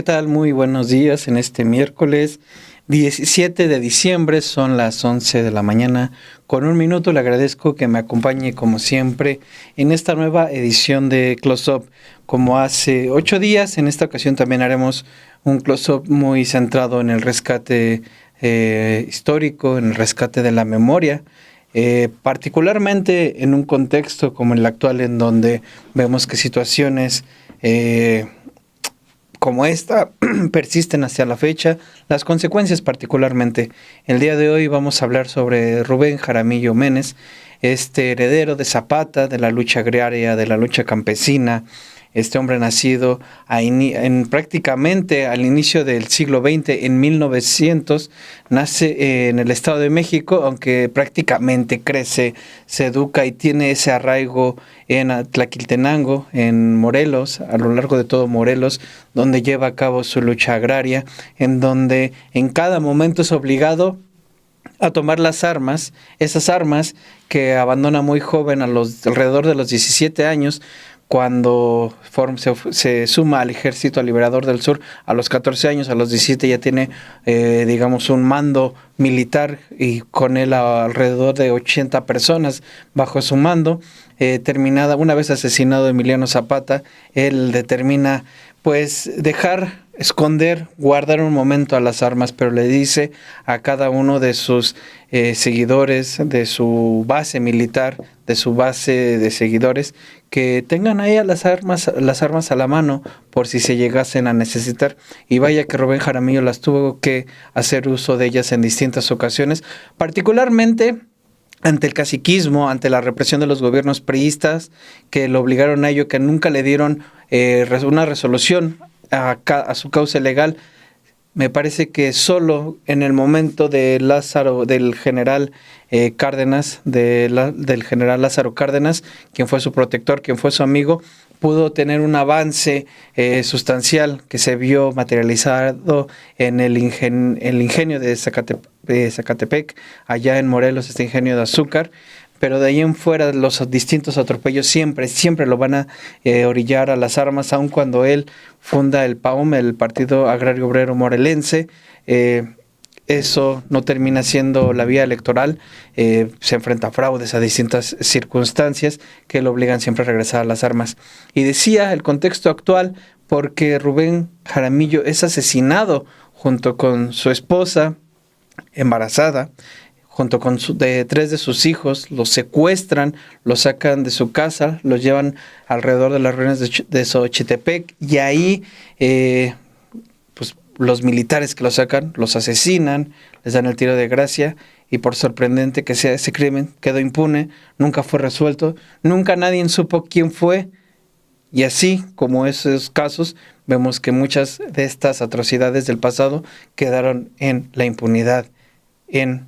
tal? Muy buenos días en este miércoles 17 de diciembre, son las 11 de la mañana. Con un minuto le agradezco que me acompañe como siempre en esta nueva edición de Close Up. Como hace 8 días, en esta ocasión también haremos un Close Up muy centrado en el rescate histórico, en el rescate de la memoria. Particularmente en un contexto como el actual, en donde vemos que situaciones como esta persisten hacia la fecha, las consecuencias particularmente. El día de hoy vamos a hablar sobre Rubén Jaramillo Menes, este heredero de Zapata, de la lucha agraria, de la lucha campesina. Este hombre nacido prácticamente al inicio del siglo XX, en 1900, nace en el Estado de México, aunque prácticamente crece, se educa y tiene ese arraigo en Tlaquiltenango, en Morelos, a lo largo de todo Morelos, donde lleva a cabo su lucha agraria, en donde en cada momento es obligado a tomar las armas, esas armas que abandona muy joven, alrededor de los 17 años, cuando se suma al Ejército Liberador del Sur a los 14 años, a los 17 ya tiene, un mando militar y con él alrededor de 80 personas bajo su mando. Terminada, una vez asesinado Emiliano Zapata, él determina esconder, guardar un momento a las armas, pero le dice a cada uno de sus seguidores, de su base militar, de su base de seguidores, que tengan ahí las armas a la mano por si se llegasen a necesitar. Y vaya que Rubén Jaramillo las tuvo que hacer uso de ellas en distintas ocasiones, particularmente ante el caciquismo, ante la represión de los gobiernos priistas, que lo obligaron a ello, que nunca le dieron una resolución a su causa legal. Me parece que solo en el momento de del general Cárdenas, del general Lázaro Cárdenas, quien fue su protector, quien fue su amigo, pudo tener un avance sustancial que se vio materializado en el ingenio de Zacatepec, allá en Morelos, este ingenio de azúcar. Pero de ahí en fuera, los distintos atropellos siempre lo van a orillar a las armas, aun cuando él funda el PAOM, el Partido Agrario Obrero Morelense. Eso no termina siendo la vía electoral, se enfrenta a fraudes, a distintas circunstancias que lo obligan siempre a regresar a las armas. Y decía el contexto actual porque Rubén Jaramillo es asesinado junto con su esposa embarazada, junto con 3 de sus hijos. Los secuestran, los sacan de su casa, los llevan alrededor de las ruinas de Xochitepec, y ahí los militares que los sacan, los asesinan, les dan el tiro de gracia, y por sorprendente que sea, ese crimen quedó impune, nunca fue resuelto, nunca nadie supo quién fue, y así como esos casos, vemos que muchas de estas atrocidades del pasado quedaron en la impunidad, en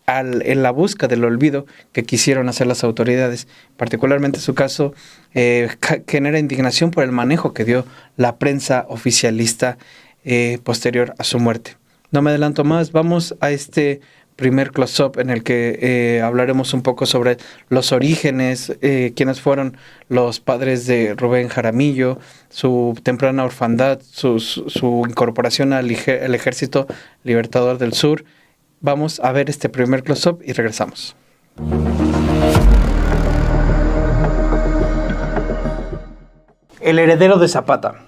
la busca del olvido que quisieron hacer las autoridades. Particularmente su caso genera indignación por el manejo que dio la prensa oficialista posterior a su muerte. No me adelanto más, vamos a este primer close-up en el que hablaremos un poco sobre los orígenes, quiénes fueron los padres de Rubén Jaramillo, su temprana orfandad, su incorporación al Ejército Libertador del Sur. Vamos a ver este primer close-up y regresamos. El heredero de Zapata.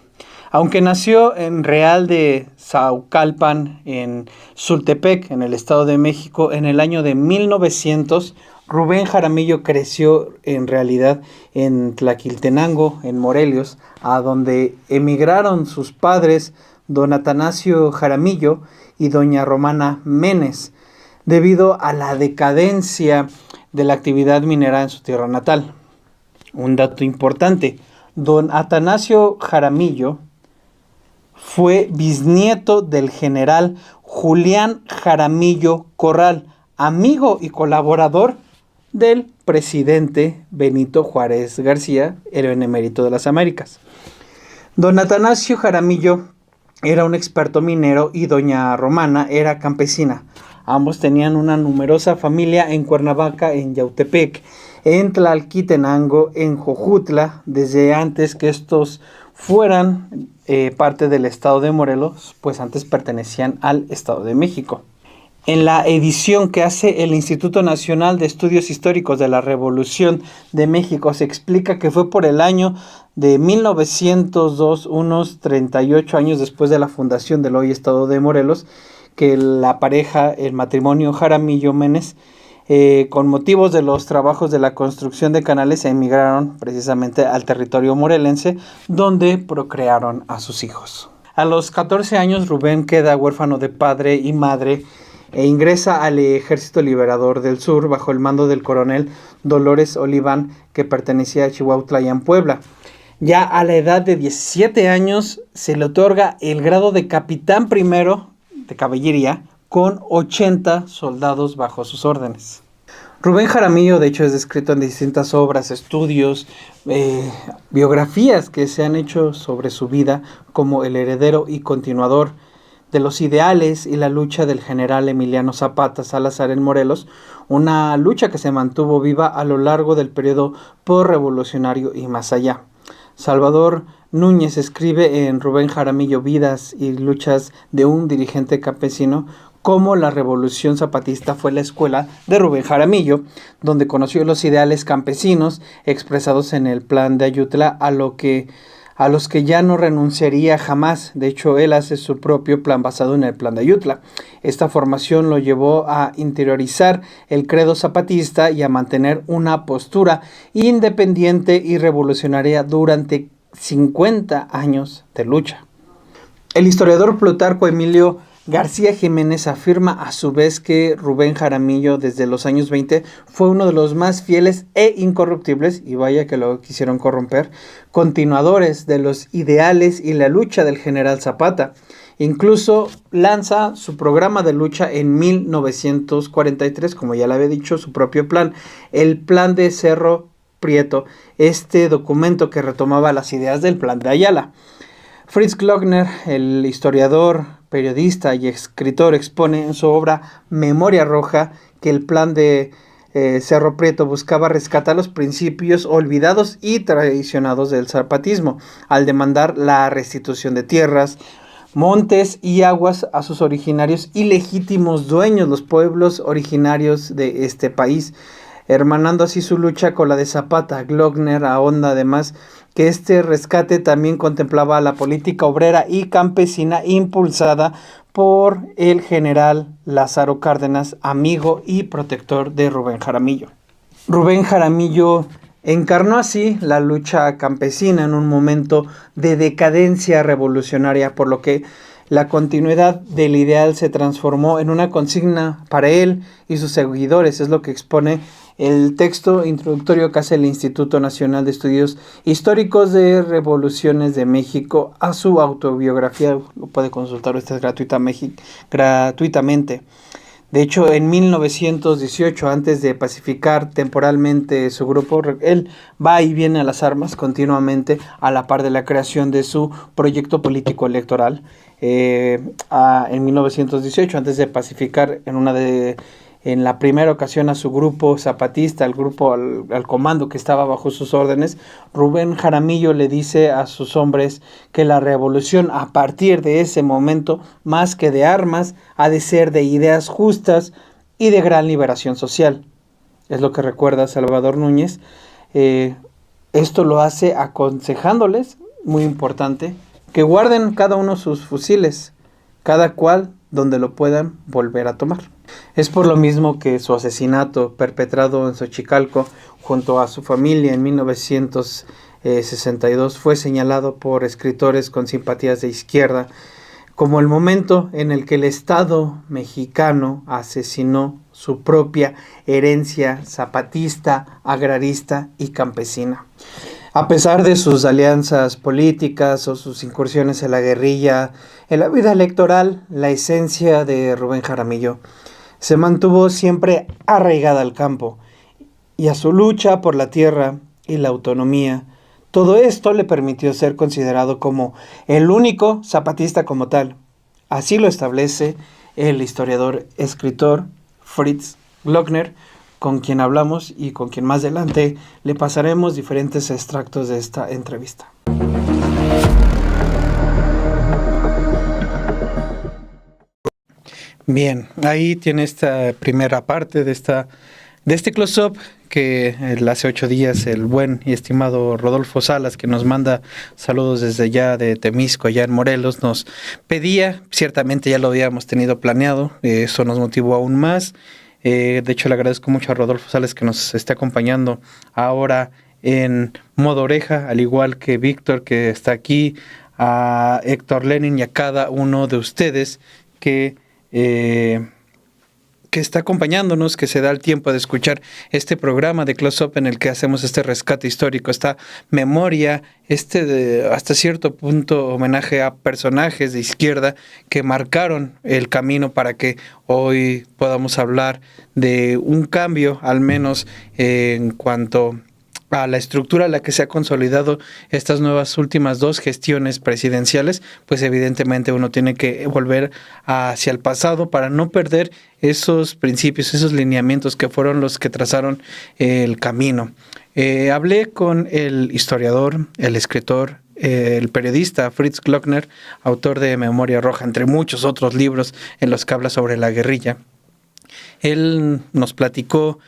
Aunque nació en Real de Saucalpan, en Sultepec, en el Estado de México, en el año de 1900, Rubén Jaramillo creció en realidad en Tlaquiltenango, en Morelos, a donde emigraron sus padres, don Atanasio Jaramillo y doña Romana Menes, debido a la decadencia de la actividad minera en su tierra natal. Un dato importante, don Atanasio Jaramillo fue bisnieto del general Julián Jaramillo Corral, amigo y colaborador del presidente Benito Juárez García, el benemérito de las Américas. Don Atanasio Jaramillo era un experto minero y doña Romana era campesina. Ambos tenían una numerosa familia en Cuernavaca, en Yautepec, en Tlalquitenango, en Jojutla, desde antes que estos fueran parte del estado de Morelos, pues antes pertenecían al Estado de México. En la edición que hace el Instituto Nacional de Estudios Históricos de la Revolución de México se explica que fue por el año de 1902, unos 38 años después de la fundación del hoy Estado de Morelos, que la pareja, el matrimonio Jaramillo Menes, con motivos de los trabajos de la construcción de canales, emigraron precisamente al territorio morelense, donde procrearon a sus hijos. A los 14 años Rubén queda huérfano de padre y madre e ingresa al Ejército Liberador del Sur bajo el mando del coronel Dolores Oliván, que pertenecía a Chihuahua en Puebla. Ya a la edad de 17 años se le otorga el grado de capitán primero de caballería con 80 soldados bajo sus órdenes. Rubén Jaramillo, de hecho, es descrito en distintas obras, estudios, biografías que se han hecho sobre su vida como el heredero y continuador de los ideales y la lucha del general Emiliano Zapata Salazar en Morelos, una lucha que se mantuvo viva a lo largo del periodo postrevolucionario y más allá. Salvador Núñez escribe en Rubén Jaramillo, Vidas y luchas de un dirigente campesino, cómo la revolución zapatista fue la escuela de Rubén Jaramillo, donde conoció los ideales campesinos expresados en el Plan de Ayutla, a los que ya no renunciaría jamás. De hecho, él hace su propio plan basado en el Plan de Ayutla. Esta formación lo llevó a interiorizar el credo zapatista y a mantener una postura independiente y revolucionaria durante 50 años de lucha. El historiador Plutarco Emilio García Jiménez afirma a su vez que Rubén Jaramillo desde los años 20 fue uno de los más fieles e incorruptibles, y vaya que lo quisieron corromper, continuadores de los ideales y la lucha del general Zapata. Incluso lanza su programa de lucha en 1943, como ya le había dicho, su propio plan, el Plan de Cerro Prieto, este documento que retomaba las ideas del Plan de Ayala. Fritz Glockner, el historiador, periodista y escritor, expone en su obra Memoria Roja que el plan de Cerro Prieto buscaba rescatar los principios olvidados y traicionados del zapatismo, al demandar la restitución de tierras, montes y aguas a sus originarios y legítimos dueños, los pueblos originarios de este país, hermanando así su lucha con la de Zapata. Glockner ahonda además que este rescate también contemplaba la política obrera y campesina impulsada por el general Lázaro Cárdenas, amigo y protector de Rubén Jaramillo. Rubén Jaramillo encarnó así la lucha campesina en un momento de decadencia revolucionaria, por lo que la continuidad del ideal se transformó en una consigna para él y sus seguidores. Es lo que expone el texto introductorio que hace el Instituto Nacional de Estudios Históricos de Revoluciones de México a su autobiografía. Lo puede consultar usted gratuitamente. De hecho, en 1918, antes de pacificar temporalmente su grupo, él va y viene a las armas continuamente a la par de la creación de su proyecto político electoral. En 1918, antes de pacificar en la primera ocasión a su grupo zapatista, al comando que estaba bajo sus órdenes, Rubén Jaramillo le dice a sus hombres que la revolución a partir de ese momento, más que de armas, ha de ser de ideas justas y de gran liberación social. Es lo que recuerda Salvador Núñez. Esto lo hace aconsejándoles, muy importante, que guarden cada uno sus fusiles, cada cual donde lo puedan volver a tomar. Es por lo mismo que su asesinato, perpetrado en Xochicalco junto a su familia en 1962, fue señalado por escritores con simpatías de izquierda como el momento en el que el Estado mexicano asesinó su propia herencia zapatista, agrarista y campesina. A pesar de sus alianzas políticas o sus incursiones en la guerrilla, en la vida electoral, la esencia de Rubén Jaramillo se mantuvo siempre arraigada al campo y a su lucha por la tierra y la autonomía. Todo esto le permitió ser considerado como el único zapatista como tal. Así lo establece el historiador escritor Fritz Glockner, con quien hablamos y con quien más adelante le pasaremos diferentes extractos de esta entrevista. Bien, ahí tiene esta primera parte de este close-up que hace 8 días el buen y estimado Rodolfo Salas, que nos manda saludos desde allá de Temisco, allá en Morelos, nos pedía, ciertamente ya lo habíamos tenido planeado, eso nos motivó aún más. De hecho, le agradezco mucho a Rodolfo Salas que nos esté acompañando ahora en modo oreja, al igual que Víctor, que está aquí, a Héctor Lenin y a cada uno de ustedes que eh, que está acompañándonos, que se da el tiempo de escuchar este programa de Close Up en el que hacemos este rescate histórico, esta memoria, hasta cierto punto homenaje a personajes de izquierda que marcaron el camino para que hoy podamos hablar de un cambio, al menos en cuanto a la estructura a la que se ha consolidado estas nuevas últimas 2 gestiones presidenciales, pues evidentemente uno tiene que volver hacia el pasado para no perder esos principios, esos lineamientos que fueron los que trazaron el camino. Hablé con el historiador, el escritor, el periodista Fritz Glockner, autor de Memoria Roja, entre muchos otros libros en los que habla sobre la guerrilla. Él nos platicó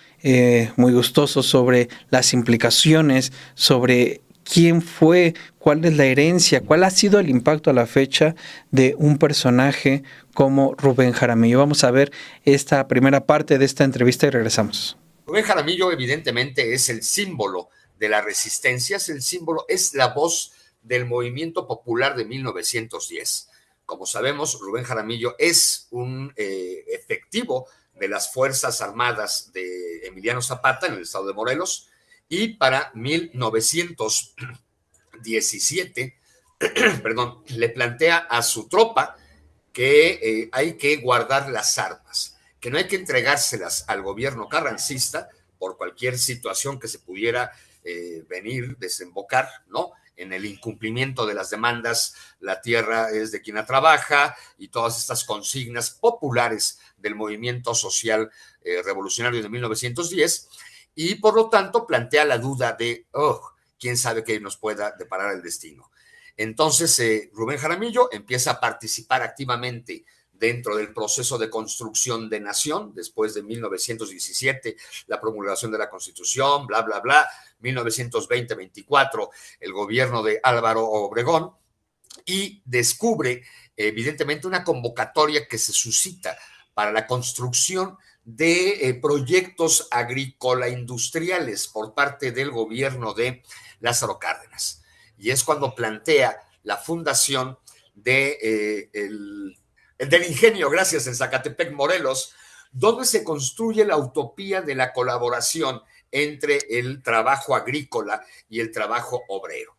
muy gustoso sobre las implicaciones, sobre quién fue, cuál es la herencia, cuál ha sido el impacto a la fecha de un personaje como Rubén Jaramillo. Vamos a ver esta primera parte de esta entrevista y regresamos. Rubén Jaramillo evidentemente es el símbolo de la resistencia, es el símbolo, es la voz del movimiento popular de 1910. Como sabemos, Rubén Jaramillo es un efectivo de las Fuerzas Armadas de Emiliano Zapata en el estado de Morelos, y para 1917, perdón, le plantea a su tropa que hay que guardar las armas, que no hay que entregárselas al gobierno carrancista por cualquier situación que se pudiera venir, desembocar, ¿no? En el incumplimiento de las demandas, la tierra es de quien la trabaja, y todas estas consignas populares del movimiento social revolucionario de 1910, y por lo tanto plantea la duda de, quién sabe qué nos pueda deparar el destino. Entonces, Rubén Jaramillo empieza a participar activamente dentro del proceso de construcción de nación, después de 1917, la promulgación de la Constitución, bla, bla, bla, 1920-24, el gobierno de Álvaro Obregón, y descubre, evidentemente, una convocatoria que se suscita para la construcción de proyectos agrícola-industriales por parte del gobierno de Lázaro Cárdenas. Y es cuando plantea la fundación del ingenio, gracias, en Zacatepec, Morelos, donde se construye la utopía de la colaboración entre el trabajo agrícola y el trabajo obrero.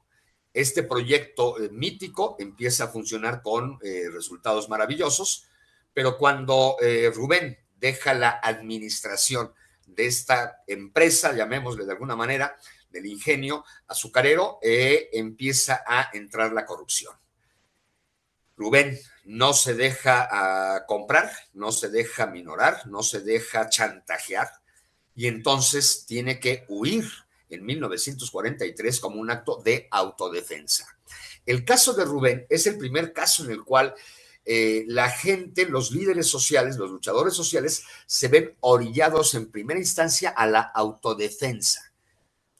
Este proyecto mítico empieza a funcionar con resultados maravillosos, pero cuando Rubén deja la administración de esta empresa, llamémosle de alguna manera, del ingenio azucarero, empieza a entrar la corrupción. Rubén no se deja comprar, no se deja minorar, no se deja chantajear, y entonces tiene que huir en 1943 como un acto de autodefensa. El caso de Rubén es el primer caso en el cual la gente, los líderes sociales, los luchadores sociales, se ven orillados en primera instancia a la autodefensa,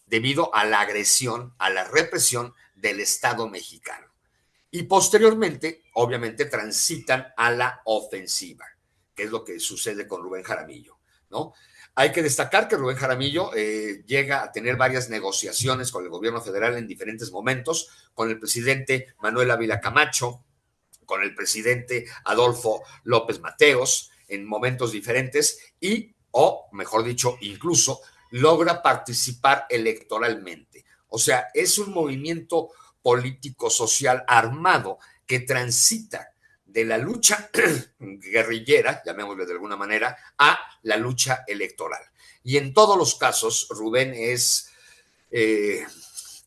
debido a la agresión, a la represión del Estado mexicano. Y posteriormente, obviamente, transitan a la ofensiva, que es lo que sucede con Rubén Jaramillo, ¿no? Hay que destacar que Rubén Jaramillo llega a tener varias negociaciones con el gobierno federal en diferentes momentos, con el presidente Manuel Ávila Camacho, con el presidente Adolfo López Mateos, en momentos diferentes, o mejor dicho, incluso logra participar electoralmente. O sea, es un movimiento político-social armado que transita de la lucha guerrillera, llamémosle de alguna manera, a la lucha electoral. Y en todos los casos, Rubén es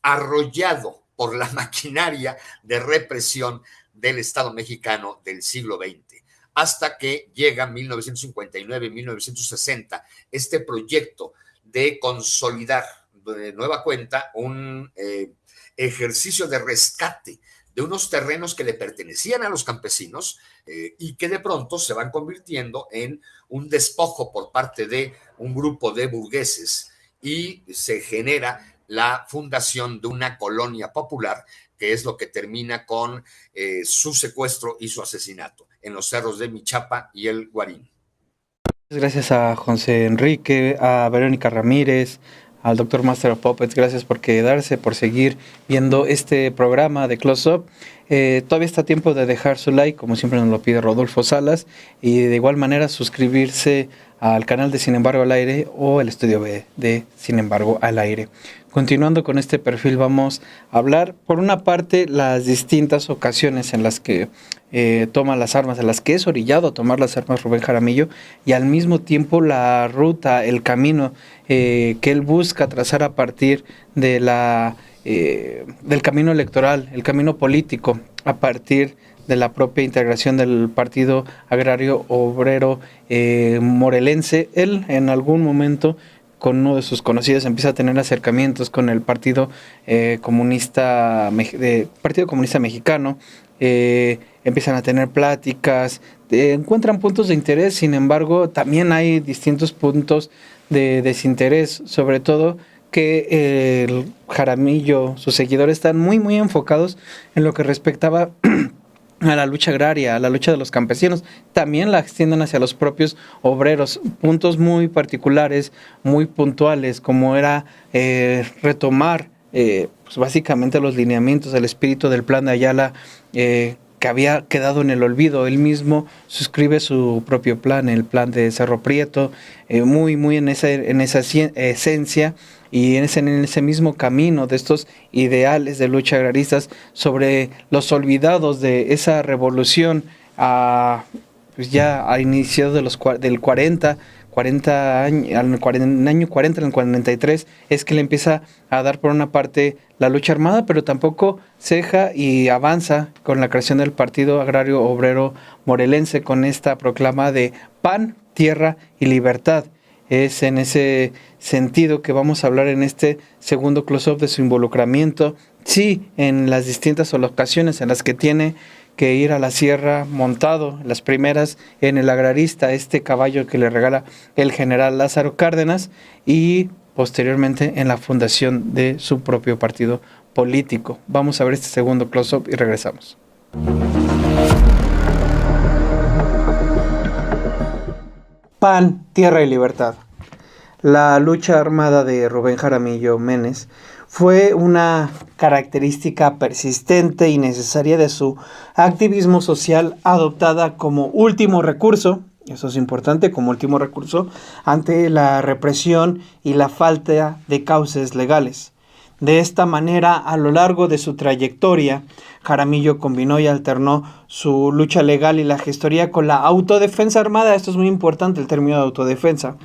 arrollado por la maquinaria de represión del Estado mexicano del siglo XX, hasta que llega 1959-1960 este proyecto de consolidar de nueva cuenta un ejercicio de rescate de unos terrenos que le pertenecían a los campesinos y que de pronto se van convirtiendo en un despojo por parte de un grupo de burgueses y se genera la fundación de una colonia popular, que es lo que termina con su secuestro y su asesinato en los cerros de Michapa y el Guarín. Gracias a José Enrique, a Verónica Ramírez, al Dr. Master of Puppets, gracias por quedarse, por seguir viendo este programa de Close Up. Todavía está a tiempo de dejar su like, como siempre nos lo pide Rodolfo Salas, y de igual manera suscribirse al canal de Sin Embargo al Aire o el estudio B de Sin Embargo al Aire. Continuando con este perfil, vamos a hablar, por una parte, las distintas ocasiones en las que toma las armas, en las que es orillado a tomar las armas Rubén Jaramillo, y al mismo tiempo la ruta, el camino que él busca trazar a partir de del camino electoral, el camino político, a partir de la propia integración del Partido Agrario Obrero Morelense. Él en algún momento, con uno de sus conocidos, empieza a tener acercamientos con el Partido Comunista Mexicano, empiezan a tener pláticas, encuentran puntos de interés. Sin embargo, también hay distintos puntos de desinterés, sobre todo que el Jaramillo, sus seguidores, están muy enfocados en lo que respectaba a la lucha agraria, a la lucha de los campesinos. También la extienden hacia los propios obreros, puntos muy particulares, muy puntuales, como era retomar pues básicamente los lineamientos, el espíritu del Plan de Ayala, que había quedado en el olvido. Él mismo suscribe su propio plan, el plan de Cerro Prieto, muy en esa esencia y en ese mismo camino de estos ideales de lucha agraristas, sobre los olvidados de esa revolución pues ya a inicios del 40 años, en el año 40, en el 43, es que le empieza a dar por una parte la lucha armada, pero tampoco ceja y avanza con la creación del Partido Agrario Obrero Morelense, con esta proclama de pan, tierra y libertad. Es en ese sentido que vamos a hablar en este segundo close-up de su involucramiento, sí, en las distintas ocasiones en las que tiene que ir a la sierra montado, las primeras en el agrarista, este caballo que le regala el general Lázaro Cárdenas, y posteriormente en la fundación de su propio partido político. Vamos a ver este segundo close-up y regresamos. Pan, tierra y libertad. La lucha armada de Rubén Jaramillo Menes fue una característica persistente y necesaria de su activismo social, adoptada como último recurso, eso es importante, como último recurso ante la represión y la falta de cauces legales. De esta manera, a lo largo de su trayectoria, Jaramillo combinó y alternó su lucha legal y la gestoría con la autodefensa armada. Esto es muy importante, el término de autodefensa,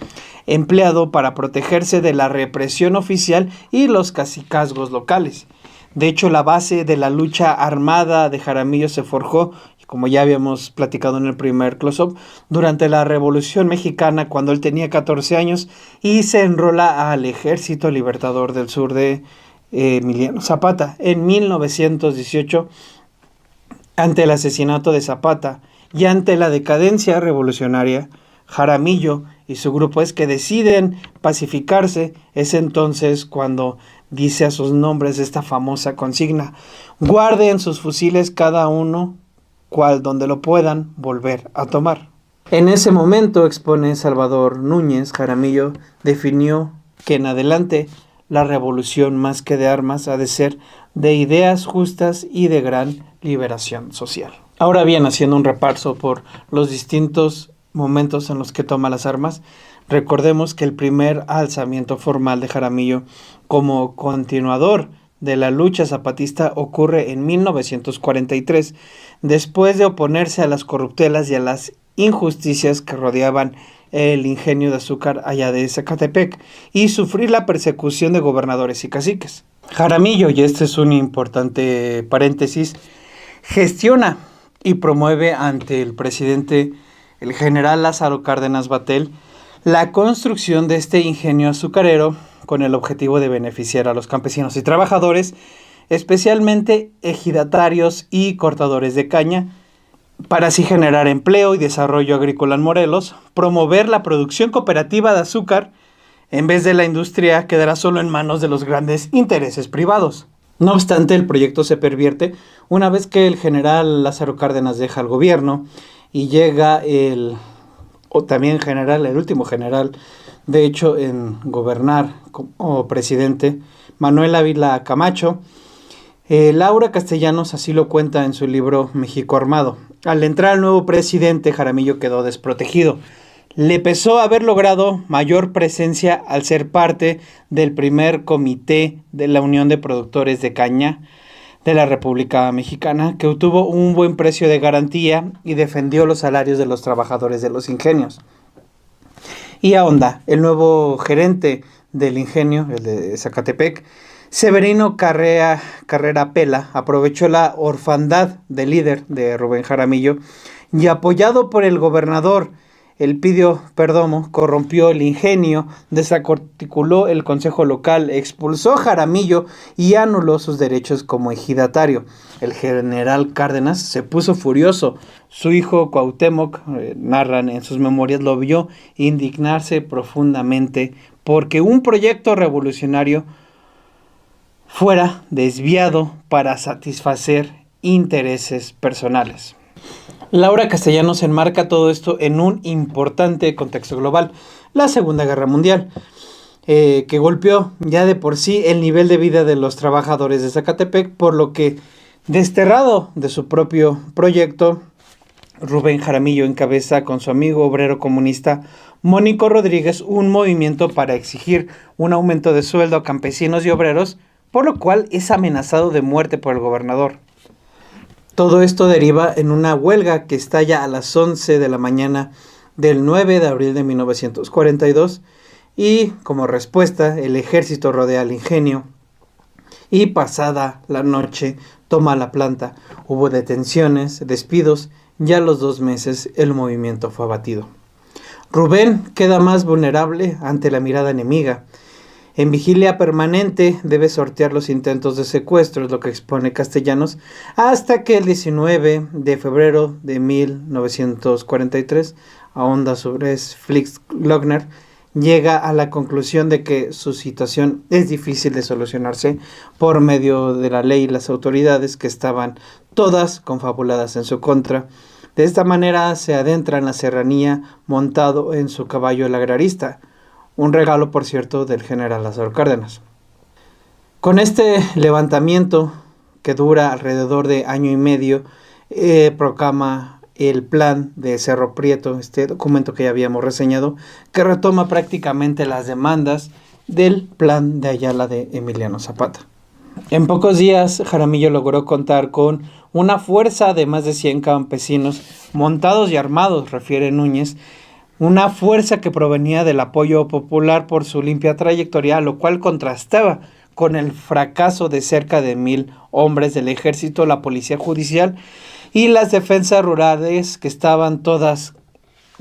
empleado para protegerse de la represión oficial y los cacicazgos locales. De hecho, la base de la lucha armada de Jaramillo se forjó, como ya habíamos platicado en el primer close-up, durante la Revolución Mexicana, cuando él tenía 14 años y se enrola al Ejército Libertador del Sur de Emiliano Zapata. En 1918, ante el asesinato de Zapata y ante la decadencia revolucionaria, Jaramillo y su grupo es que deciden pacificarse. Es entonces cuando dice a sus nombres esta famosa consigna: guarden sus fusiles cada uno, cual donde lo puedan volver a tomar. En ese momento, expone Salvador Núñez, Jaramillo definió que en adelante la revolución, más que de armas, ha de ser de ideas justas y de gran liberación social. Ahora bien, haciendo un repaso por los distintos momentos en los que toma las armas, recordemos que el primer alzamiento formal de Jaramillo como continuador de la lucha zapatista ocurre en 1943, después de oponerse a las corruptelas y a las injusticias que rodeaban el ingenio de azúcar allá de Zacatepec y sufrir la persecución de gobernadores y caciques. Jaramillo, y este es un importante paréntesis, gestiona y promueve ante el presidente, el general Lázaro Cárdenas Batel, la construcción de este ingenio azucarero con el objetivo de beneficiar a los campesinos y trabajadores especialmente ejidatarios y cortadores de caña, para así generar empleo y desarrollo agrícola en Morelos, promover la producción cooperativa de azúcar, en vez de la industria quedará solo en manos de los grandes intereses privados. No obstante, el proyecto se pervierte una vez que el general Lázaro Cárdenas deja el gobierno y llega el último general, de hecho, en gobernar como presidente, Manuel Ávila Camacho. Laura Castellanos así lo cuenta en su libro México Armado. Al entrar el nuevo presidente, Jaramillo quedó desprotegido. Le pesó haber logrado mayor presencia al ser parte del primer comité de la Unión de Productores de Caña de la República Mexicana, que obtuvo un buen precio de garantía y defendió los salarios de los trabajadores de los ingenios. Y ahonda, el nuevo gerente del ingenio, el de Zacatepec, Severino Carrera Pela, aprovechó la orfandad del líder de Rubén Jaramillo y, apoyado por el gobernador Elpidio Perdomo, corrompió el ingenio, desarticuló el consejo local, expulsó a Jaramillo y anuló sus derechos como ejidatario. El general Cárdenas se puso furioso. Su hijo Cuauhtémoc, narran en sus memorias, lo vio indignarse profundamente porque un proyecto revolucionario fuera desviado para satisfacer intereses personales. Laura Castellanos enmarca todo esto en un importante contexto global, la Segunda Guerra Mundial, que golpeó ya de por sí el nivel de vida de los trabajadores de Zacatepec, por lo que, desterrado de su propio proyecto, Rubén Jaramillo encabeza con su amigo obrero comunista Mónico Rodríguez un movimiento para exigir un aumento de sueldo a campesinos y obreros, por lo cual es amenazado de muerte por el gobernador. Todo esto deriva en una huelga que estalla a las 11 de la mañana del 9 de abril de 1942 y, como respuesta, el ejército rodea el ingenio y, pasada la noche, toma la planta. Hubo detenciones, despidos y a los 2 meses el movimiento fue abatido. Rubén queda más vulnerable ante la mirada enemiga. En vigilia permanente debe sortear los intentos de secuestro, es lo que expone Castellanos, hasta que el 19 de febrero de 1943, ahonda sobre Fritz Glockner, llega a la conclusión de que su situación es difícil de solucionarse por medio de la ley y las autoridades, que estaban todas confabuladas en su contra. De esta manera se adentra en la serranía montado en su caballo el agrarista, un regalo, por cierto, del general Lázaro Cárdenas. Con este levantamiento, que dura alrededor de año y medio, proclama el plan de Cerro Prieto, este documento que ya habíamos reseñado, que retoma prácticamente las demandas del plan de Ayala de Emiliano Zapata. En pocos días, Jaramillo logró contar con una fuerza de más de 100 campesinos montados y armados, refiere Núñez, una fuerza que provenía del apoyo popular por su limpia trayectoria, lo cual contrastaba con el fracaso de cerca de 1,000 hombres del ejército, la policía judicial y las defensas rurales, que estaban todas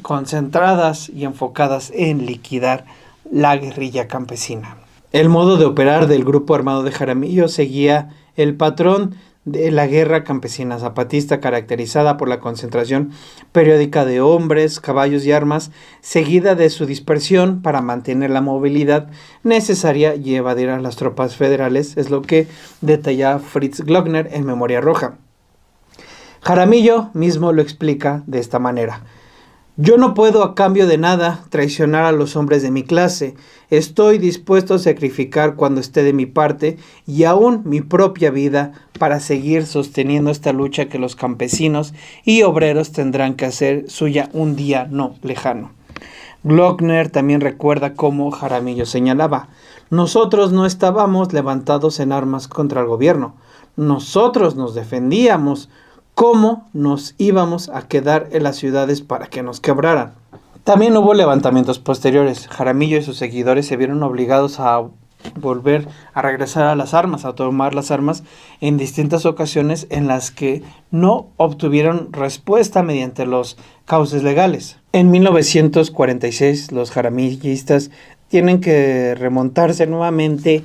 concentradas y enfocadas en liquidar la guerrilla campesina. El modo de operar del grupo armado de Jaramillo seguía el patrón de la guerra campesina zapatista, caracterizada por la concentración periódica de hombres, caballos y armas, seguida de su dispersión para mantener la movilidad necesaria y evadir a las tropas federales, es lo que detalla Fritz Glockner en Memoria Roja. Jaramillo mismo lo explica de esta manera: yo no puedo, a cambio de nada, traicionar a los hombres de mi clase. Estoy dispuesto a sacrificar, cuando esté de mi parte, y aún mi propia vida, para seguir sosteniendo esta lucha que los campesinos y obreros tendrán que hacer suya un día no lejano. Glockner también recuerda cómo Jaramillo señalaba: nosotros no estábamos levantados en armas contra el gobierno. Nosotros nos defendíamos. ¿Cómo nos íbamos a quedar en las ciudades para que nos quebraran? También hubo levantamientos posteriores. Jaramillo y sus seguidores se vieron obligados a volver a regresar a las armas, a tomar las armas en distintas ocasiones en las que no obtuvieron respuesta mediante los cauces legales. En 1946 los jaramillistas tienen que remontarse nuevamente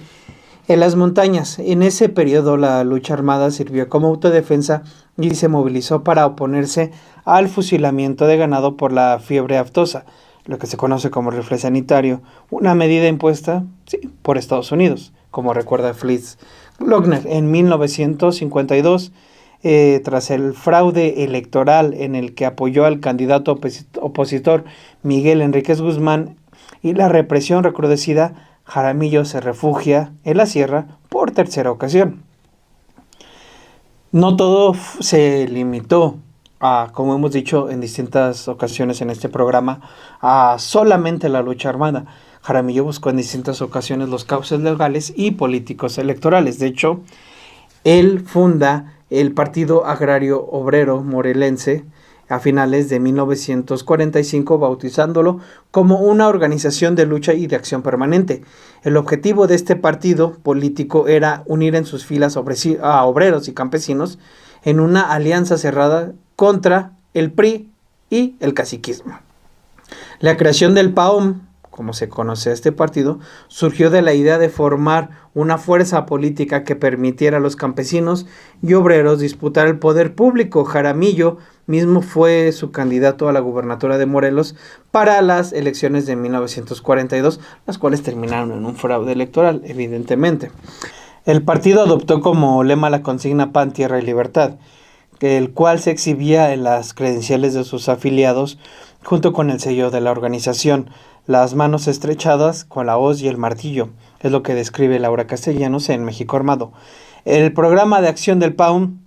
En las montañas, en ese periodo la lucha armada sirvió como autodefensa y se movilizó para oponerse al fusilamiento de ganado por la fiebre aftosa, lo que se conoce como rifle sanitario, una medida impuesta, sí, por Estados Unidos, como recuerda Fritz Glockner en 1952, tras el fraude electoral en el que apoyó al candidato opositor Miguel Enríquez Guzmán y la represión recrudecida. Jaramillo se refugia en la sierra por tercera ocasión. No todo se limitó a, como hemos dicho en distintas ocasiones en este programa, a solamente la lucha armada. Jaramillo buscó en distintas ocasiones los cauces legales y políticos electorales. De hecho, él funda el Partido Agrario Obrero Morelense a finales de 1945, bautizándolo como una organización de lucha y de acción permanente. El objetivo de este partido político era unir en sus filas a obreros y campesinos en una alianza cerrada contra el PRI y el caciquismo. La creación del PAOM, como se conoce a este partido, surgió de la idea de formar una fuerza política que permitiera a los campesinos y obreros disputar el poder público. Jaramillo mismo fue su candidato a la gubernatura de Morelos para las elecciones de 1942, las cuales terminaron en un fraude electoral, evidentemente. El partido adoptó como lema la consigna Pan, Tierra y Libertad, el cual se exhibía en las credenciales de sus afiliados junto con el sello de la organización, las manos estrechadas con la hoz y el martillo, es lo que describe Laura Castellanos en México Armado. El programa de acción del PAOM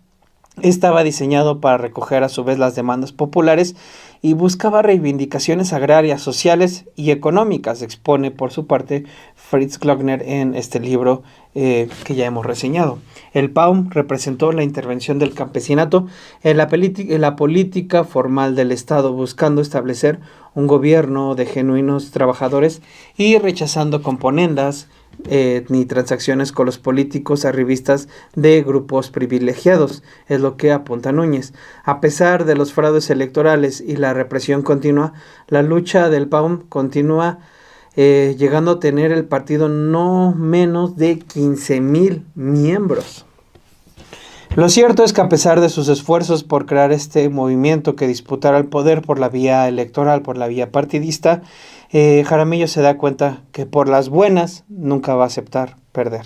estaba diseñado para recoger a su vez las demandas populares y buscaba reivindicaciones agrarias, sociales y económicas, expone por su parte Fritz Glockner en este libro que ya hemos reseñado. El PAOM representó la intervención del campesinato en la política formal del Estado, buscando establecer un gobierno de genuinos trabajadores y rechazando componendas ni transacciones con los políticos arribistas de grupos privilegiados, es lo que apunta Núñez. A pesar de los fraudes electorales y la represión continua, la lucha del PAOM continúa, llegando a tener el partido no menos de 15,000 miembros. Lo cierto es que a pesar de sus esfuerzos por crear este movimiento que disputara el poder por la vía electoral, por la vía partidista, Jaramillo se da cuenta que por las buenas nunca va a aceptar perder,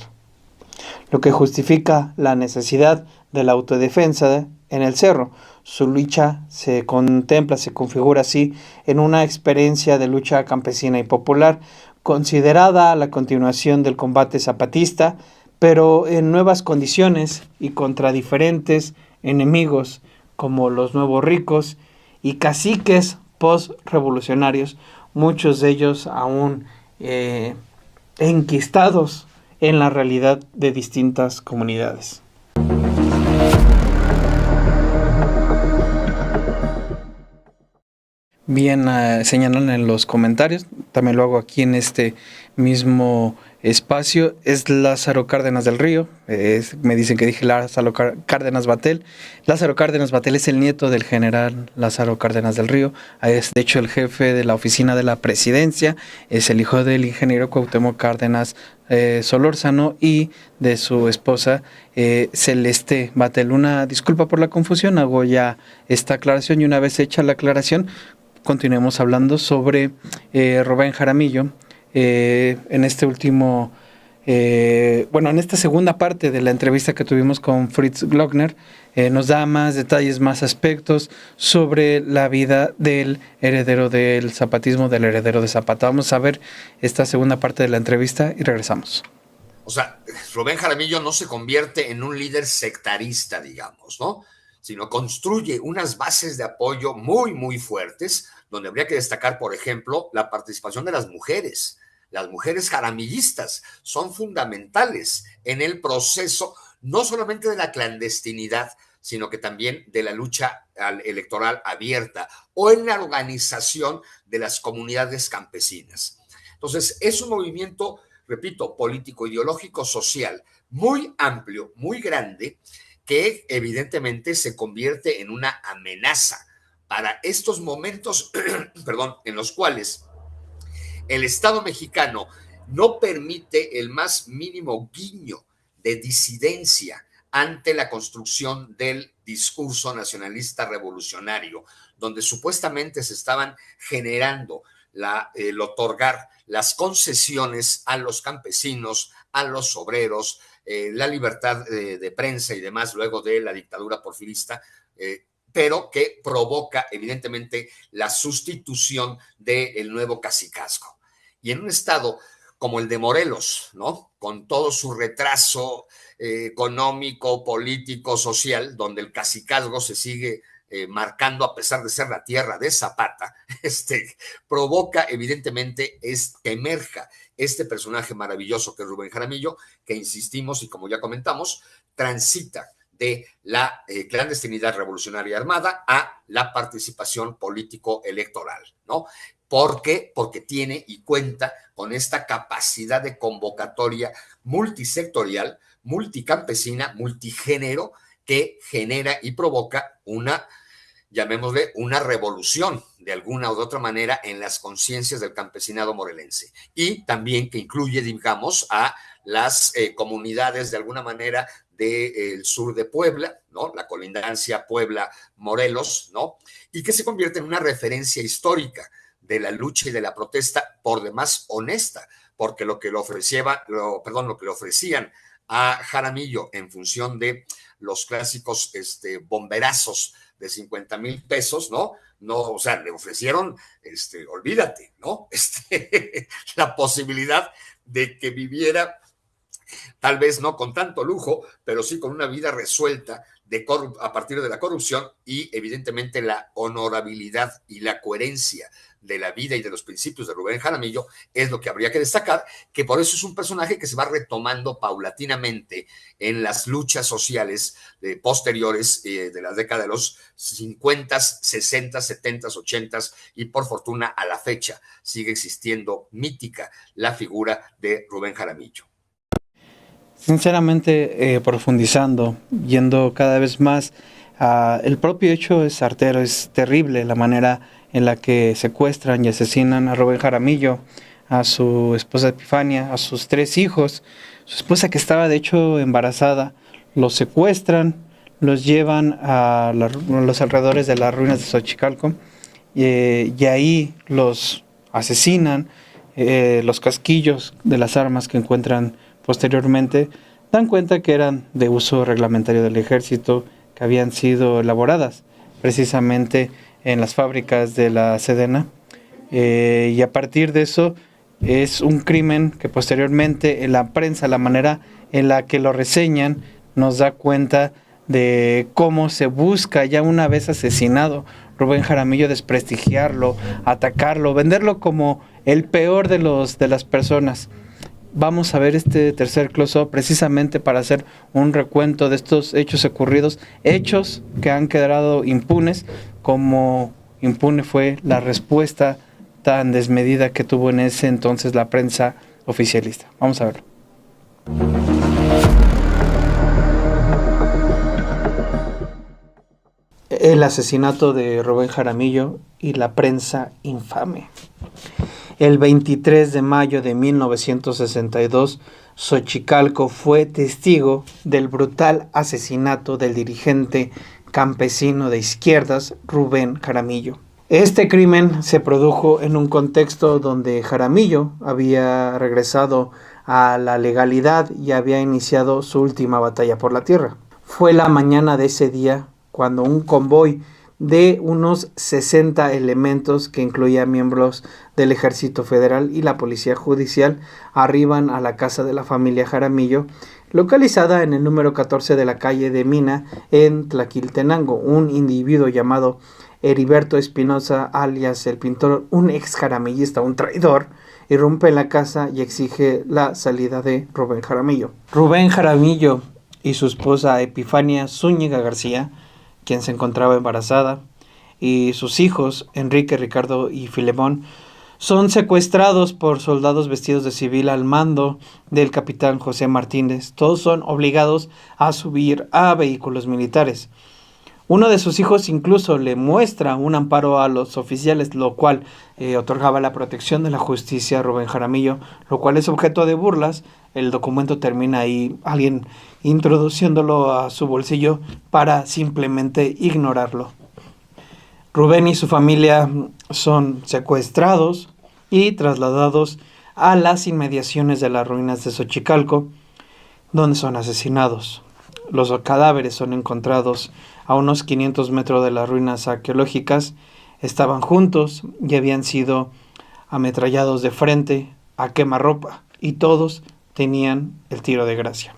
lo que justifica la necesidad de la autodefensa en el cerro. Su lucha se contempla, se configura así en una experiencia de lucha campesina y popular, considerada la continuación del combate zapatista, pero en nuevas condiciones y contra diferentes enemigos como los nuevos ricos y caciques post-revolucionarios, muchos de ellos aún enquistados en la realidad de distintas comunidades. Bien, señalan en los comentarios, también lo hago aquí en este mismo espacio, es Lázaro Cárdenas del Río, me dicen que dije Lázaro Cárdenas Batel. Lázaro Cárdenas Batel es el nieto del general Lázaro Cárdenas del Río, es de hecho el jefe de la oficina de la presidencia, es el hijo del ingeniero Cuauhtémoc Cárdenas Solórzano y de su esposa Celeste Batel. Una disculpa por la confusión, hago ya esta aclaración y una vez hecha la aclaración, continuemos hablando sobre Rubén Jaramillo. En este último, en esta segunda parte de la entrevista que tuvimos con Fritz Glockner, nos da más detalles, más aspectos sobre la vida del heredero del zapatismo, del heredero de Zapata. Vamos a ver esta segunda parte de la entrevista y regresamos. O sea, Rubén Jaramillo no se convierte en un líder sectarista, digamos, ¿no? Sino construye unas bases de apoyo muy, muy fuertes, donde habría que destacar, por ejemplo, la participación de las mujeres. Las mujeres jaramillistas son fundamentales en el proceso, no solamente de la clandestinidad, sino que también de la lucha electoral abierta o en la organización de las comunidades campesinas. Entonces, es un movimiento, repito, político, ideológico, social, muy amplio, muy grande, que evidentemente se convierte en una amenaza para estos momentos, en los cuales el Estado mexicano no permite el más mínimo guiño de disidencia ante la construcción del discurso nacionalista revolucionario, donde supuestamente se estaban generando el otorgar las concesiones a los campesinos, a los obreros, la libertad de prensa y demás luego de la dictadura porfirista, pero que provoca evidentemente la sustitución del nuevo cacicazgo. Y en un estado como el de Morelos, ¿no? Con todo su retraso económico, político, social, donde el cacicazgo se sigue marcando a pesar de ser la tierra de Zapata, provoca evidentemente que emerja este personaje maravilloso que es Rubén Jaramillo, que insistimos y como ya comentamos, transita de la clandestinidad revolucionaria armada a la participación político-electoral, ¿no? ¿Por qué? Porque tiene y cuenta con esta capacidad de convocatoria multisectorial, multicampesina, multigénero, que genera y provoca una, llamémosle, una revolución de alguna u otra manera en las conciencias del campesinado morelense. Y también que incluye, digamos, a las comunidades de alguna manera del sur de Puebla, ¿no? La colindancia Puebla-Morelos, ¿no? Y que se convierte en una referencia histórica de la lucha y de la protesta por demás honesta, porque lo que le ofrecían a Jaramillo en función de los clásicos bomberazos de 50,000 pesos, ¿no? No, o sea, le ofrecieron, olvídate, ¿no? La posibilidad de que viviera, tal vez no con tanto lujo, pero sí con una vida resuelta a partir de la corrupción y evidentemente la honorabilidad y la coherencia de la vida y de los principios de Rubén Jaramillo es lo que habría que destacar, que por eso es un personaje que se va retomando paulatinamente en las luchas sociales posteriores de la década de los 50, 60, 70, 80 y por fortuna a la fecha sigue existiendo mítica la figura de Rubén Jaramillo. Sinceramente, profundizando, yendo cada vez más, el propio hecho es certero, es terrible la manera en la que secuestran y asesinan a Rubén Jaramillo, a su esposa Epifania, a sus 3 hijos, su esposa que estaba de hecho embarazada, los secuestran, los llevan a los alrededores de las ruinas de Xochicalco y ahí los asesinan. Los casquillos de las armas que encuentran posteriormente dan cuenta que eran de uso reglamentario del ejército, que habían sido elaboradas precisamente en las fábricas de la Sedena, y a partir de eso es un crimen que posteriormente en la prensa, la manera en la que lo reseñan, nos da cuenta de cómo se busca ya una vez asesinado Rubén Jaramillo desprestigiarlo, atacarlo, venderlo como el peor de las personas. Vamos a ver este tercer close-up precisamente para hacer un recuento de estos hechos ocurridos, hechos que han quedado impunes, como impune fue la respuesta tan desmedida que tuvo en ese entonces la prensa oficialista. Vamos a verlo. El asesinato de Rubén Jaramillo y la prensa infame. El 23 de mayo de 1962, Xochicalco fue testigo del brutal asesinato del dirigente campesino de izquierdas, Rubén Jaramillo. Este crimen se produjo en un contexto donde Jaramillo había regresado a la legalidad y había iniciado su última batalla por la tierra. Fue la mañana de ese día cuando un convoy de unos 60 elementos que incluía miembros del Ejército Federal y la Policía Judicial arriban a la casa de la familia Jaramillo, localizada en el número 14 de la calle de Mina en Tlaquiltenango. Un individuo llamado Heriberto Espinosa, alias el pintor, un ex jaramillista, un traidor, irrumpe en la casa y exige la salida de Rubén Jaramillo. Rubén Jaramillo y su esposa Epifania Zúñiga García, quien se encontraba embarazada, y sus hijos, Enrique, Ricardo y Filemón, son secuestrados por soldados vestidos de civil al mando del capitán José Martínez. Todos son obligados a subir a vehículos militares. Uno de sus hijos incluso le muestra un amparo a los oficiales, lo cual otorgaba la protección de la justicia a Rubén Jaramillo, lo cual es objeto de burlas. El documento termina ahí alguien introduciéndolo a su bolsillo para simplemente ignorarlo. Rubén y su familia son secuestrados y trasladados a las inmediaciones de las ruinas de Xochicalco, donde son asesinados. Los cadáveres son encontrados a unos 500 metros de las ruinas arqueológicas. Estaban juntos y habían sido ametrallados de frente a quemarropa, y todos tenían el tiro de gracia.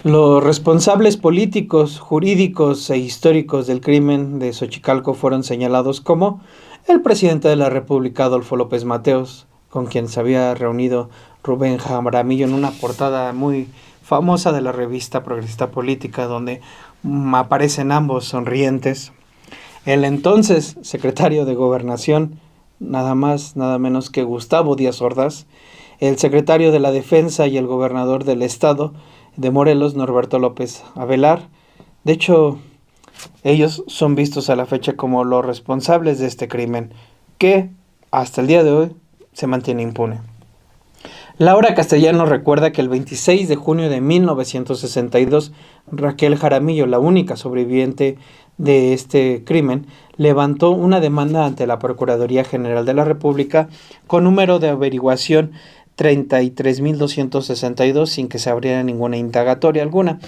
Los responsables políticos, jurídicos e históricos del crimen de Xochicalco fueron señalados como el presidente de la República, Adolfo López Mateos, con quien se había reunido Rubén Jaramillo en una portada muy famosa de la revista Progresista Política, donde aparecen ambos sonrientes. El entonces secretario de Gobernación, nada más, nada menos que Gustavo Díaz Ordaz, el secretario de la Defensa y el gobernador del estado de Morelos, Norberto López Avelar. De hecho, ellos son vistos a la fecha como los responsables de este crimen, que hasta el día de hoy se mantiene impune. Laura Castellano recuerda que el 26 de junio de 1962, Raquel Jaramillo, la única sobreviviente de este crimen, levantó una demanda ante la Procuraduría General de la República con número de averiguación 33.262 sin que se abriera ninguna indagatoria alguna.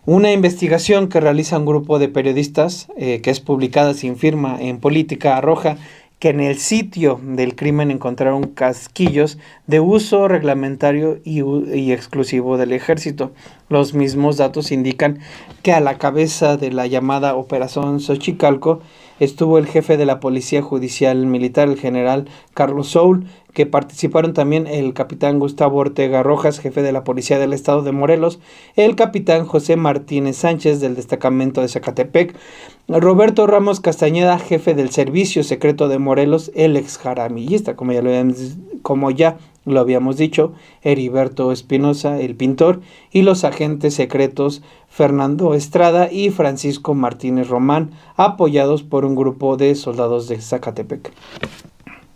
Una investigación que realiza un grupo de periodistas, que es publicada sin firma en Política, arroja que en el sitio del crimen encontraron casquillos de uso reglamentario y exclusivo del ejército. Los mismos datos indican que a la cabeza de la llamada Operación Xochicalco estuvo el jefe de la Policía Judicial Militar, el general Carlos Soul, que participaron también el capitán Gustavo Ortega Rojas, jefe de la Policía del Estado de Morelos, el capitán José Martínez Sánchez del destacamento de Zacatepec, Roberto Ramos Castañeda, jefe del Servicio Secreto de Morelos, el ex jaramillista, como ya lo habíamos dicho, Heriberto Espinosa, el pintor, y los agentes secretos Fernando Estrada y Francisco Martínez Román, apoyados por un grupo de soldados de Zacatepec.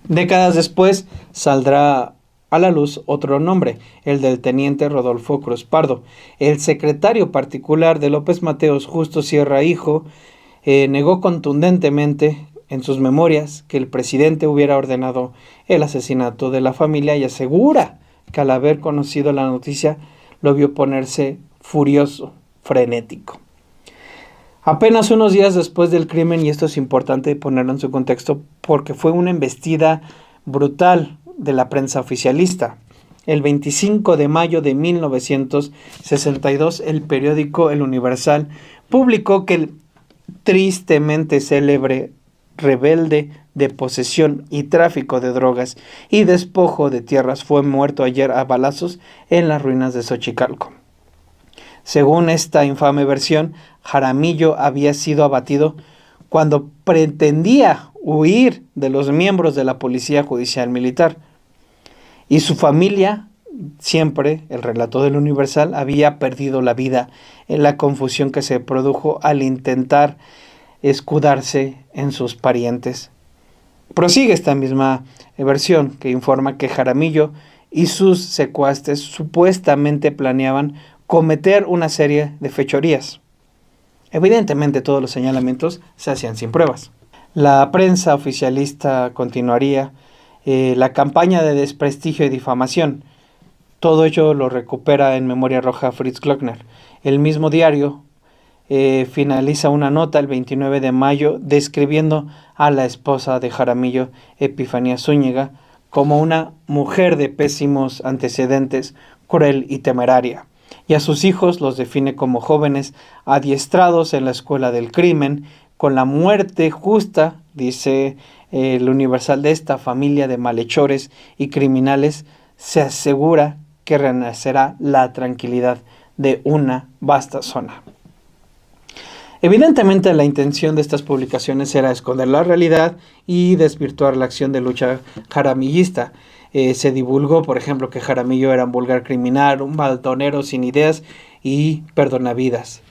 Décadas después saldrá a la luz otro nombre, el del teniente Rodolfo Cruz Pardo. El secretario particular de López Mateos, Justo Sierra Hijo, negó contundentemente en sus memorias que el presidente hubiera ordenado el asesinato de la familia y asegura que al haber conocido la noticia lo vio ponerse furioso, frenético. Apenas unos días después del crimen, y esto es importante ponerlo en su contexto porque fue una embestida brutal de la prensa oficialista. El 25 de mayo de 1962, el periódico El Universal publicó que el tristemente célebre rebelde de posesión y tráfico de drogas y despojo de tierras fue muerto ayer a balazos en las ruinas de Xochicalco. Según esta infame versión, Jaramillo había sido abatido cuando pretendía huir de los miembros de la Policía Judicial Militar. Y su familia, siempre, el relato del Universal, había perdido la vida en la confusión que se produjo al intentar escudarse en sus parientes. Prosigue esta misma versión que informa que Jaramillo y sus secuaces supuestamente planeaban cometer una serie de fechorías. Evidentemente todos los señalamientos se hacían sin pruebas. La prensa oficialista continuaría la campaña de desprestigio y difamación. Todo ello lo recupera en Memoria Roja Fritz Glockner. El mismo diario finaliza una nota el 29 de mayo describiendo a la esposa de Jaramillo, Epifanía Zúñiga, como una mujer de pésimos antecedentes, cruel y temeraria, y a sus hijos los define como jóvenes adiestrados en la escuela del crimen, con la muerte justa, dice el Universal, de esta familia de malhechores y criminales, se asegura que renacerá la tranquilidad de una vasta zona. Evidentemente la intención de estas publicaciones era esconder la realidad y desvirtuar la acción de lucha jaramillista. Se divulgó, por ejemplo, que Jaramillo era un vulgar criminal, un baltonero sin ideas y perdonavidas.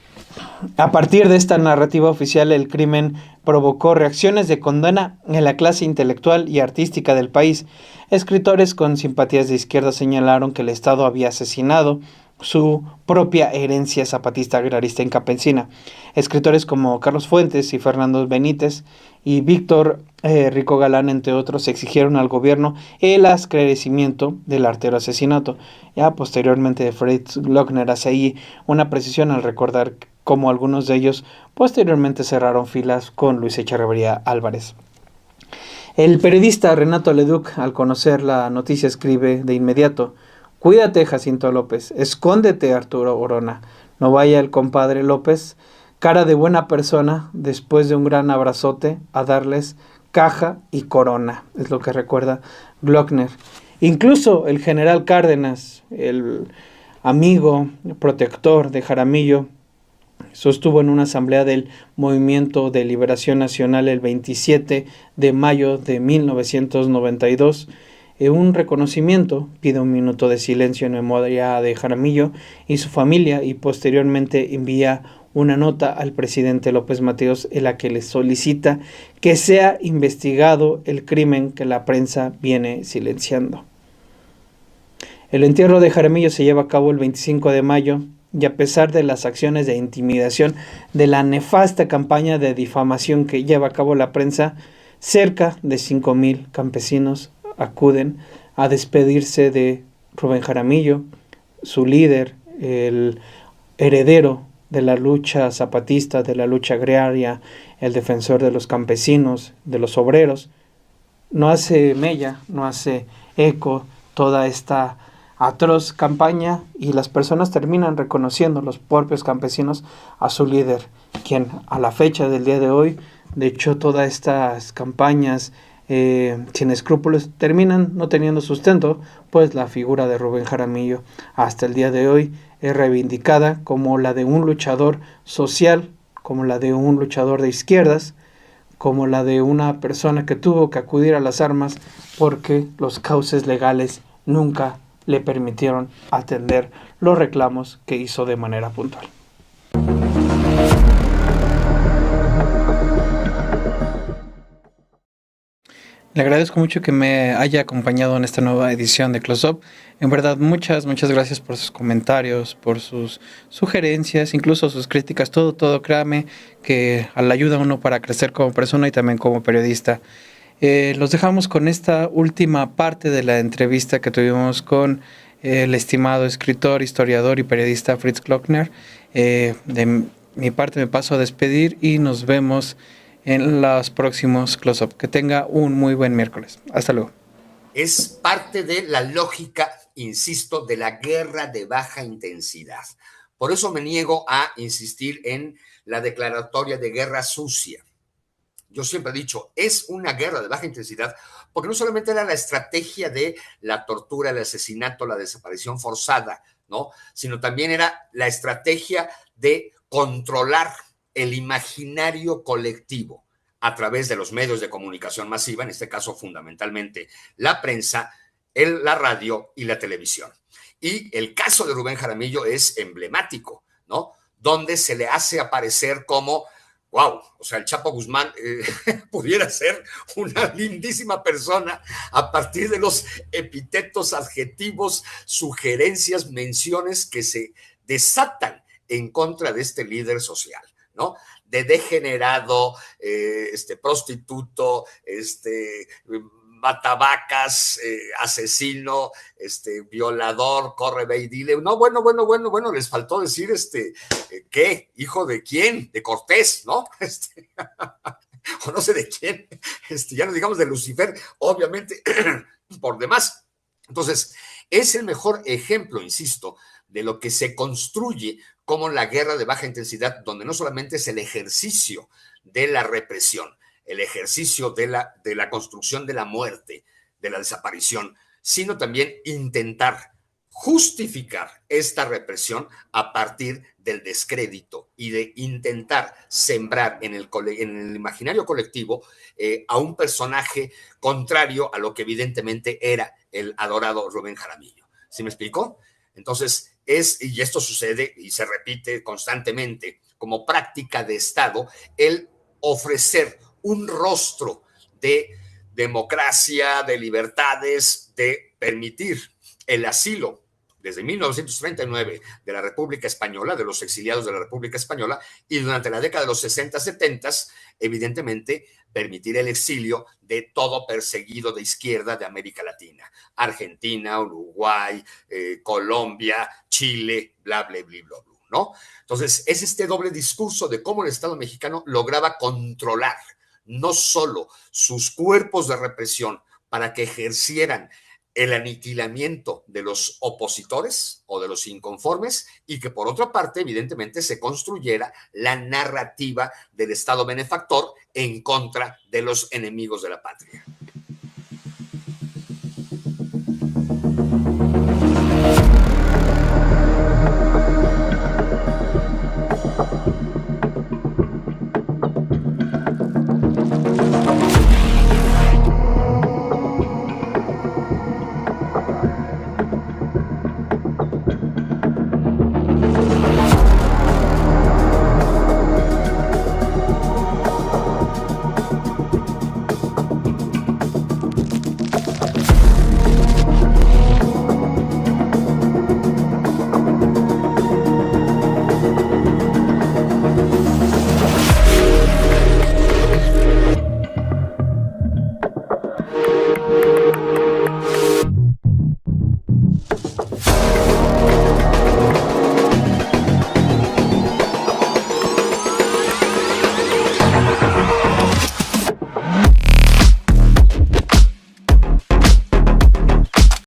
A partir de esta narrativa oficial, el crimen provocó reacciones de condena en la clase intelectual y artística del país. Escritores con simpatías de izquierda señalaron que el Estado había asesinado su propia herencia zapatista agrarista en campesina. Escritores como Carlos Fuentes y Fernando Benítez y Víctor Rico Galán, entre otros, exigieron al gobierno el esclarecimiento del artero asesinato. Ya posteriormente Fritz Glockner hace ahí una precisión al recordar cómo algunos de ellos posteriormente cerraron filas con Luis Echeverría Álvarez. El periodista Renato Leduc, al conocer la noticia, escribe de inmediato: cuídate, Jacinto López, escóndete, Arturo Orona, no vaya el compadre López, cara de buena persona, después de un gran abrazote, a darles caja y corona, es lo que recuerda Glockner. Incluso el general Cárdenas, el amigo, protector de Jaramillo, sostuvo en una asamblea del Movimiento de Liberación Nacional el 27 de mayo de 1992 un reconocimiento, pide un minuto de silencio en memoria de Jaramillo y su familia, y posteriormente envía una nota al presidente López Mateos en la que le solicita que sea investigado el crimen que la prensa viene silenciando. El entierro de Jaramillo se lleva a cabo el 25 de mayo y a pesar de las acciones de intimidación de la nefasta campaña de difamación que lleva a cabo la prensa, cerca de 5,000 campesinos acuden a despedirse de Rubén Jaramillo, su líder, el heredero de la lucha zapatista, de la lucha agraria, el defensor de los campesinos, de los obreros. No hace mella, no hace eco toda esta atroz campaña y las personas terminan reconociendo, los propios campesinos, a su líder, quien a la fecha del día de hoy, de hecho todas estas campañas sin escrúpulos terminan no teniendo sustento, pues la figura de Rubén Jaramillo hasta el día de hoy es reivindicada como la de un luchador social, como la de un luchador de izquierdas, como la de una persona que tuvo que acudir a las armas porque los cauces legales nunca le permitieron atender los reclamos que hizo de manera puntual. Le agradezco mucho que me haya acompañado en esta nueva edición de Close Up. En verdad, muchas gracias por sus comentarios, por sus sugerencias, incluso sus críticas, todo, créame, que le ayuda a uno para crecer como persona y también como periodista. Los dejamos con esta última parte de la entrevista que tuvimos con el estimado escritor, historiador y periodista Fritz Glockner. De mi parte me paso a despedir y nos vemos en los próximos close-up. Que tenga un muy buen miércoles. Hasta luego. Es parte de la lógica, insisto, de la guerra de baja intensidad. Por eso me niego a insistir en la declaratoria de guerra sucia. Yo siempre he dicho, es una guerra de baja intensidad, porque no solamente era la estrategia de la tortura, el asesinato, la desaparición forzada, ¿no? Sino también era la estrategia de controlar el imaginario colectivo a través de los medios de comunicación masiva, en este caso fundamentalmente la prensa, la radio y la televisión. Y el caso de Rubén Jaramillo es emblemático, ¿no? Donde se le hace aparecer como wow, o sea, el Chapo Guzmán pudiera ser una lindísima persona a partir de los epítetos, adjetivos, sugerencias, menciones que se desatan en contra de este líder social, ¿no? De degenerado, prostituto, matabacas, asesino, violador, corre, ve y dile. No, bueno, les faltó decir, ¿qué? ¿Hijo de quién? De Cortés, ¿no? O no sé de quién, ya no digamos de Lucifer, obviamente, por demás. Entonces, es el mejor ejemplo, insisto, de lo que se construye como la guerra de baja intensidad, donde no solamente es el ejercicio de la represión, el ejercicio de la construcción de la muerte, de la desaparición, sino también intentar justificar esta represión a partir del descrédito y de intentar sembrar en el imaginario colectivo a un personaje contrario a lo que evidentemente era el adorado Rubén Jaramillo. ¿Sí me explico? Entonces, y esto sucede y se repite constantemente como práctica de Estado el ofrecer un rostro de democracia, de libertades, de permitir el asilo desde 1939 de la República Española, de los exiliados de la República Española, y durante la década de los 60, 70, evidentemente, permitir el exilio de todo perseguido de izquierda de América Latina, Argentina, Uruguay, Colombia, Chile, bla, bla, bla, bla, bla, ¿no? Entonces, es este doble discurso de cómo el Estado mexicano lograba controlar no solo sus cuerpos de represión para que ejercieran el aniquilamiento de los opositores o de los inconformes, y que por otra parte, evidentemente, se construyera la narrativa del Estado benefactor en contra de los enemigos de la patria.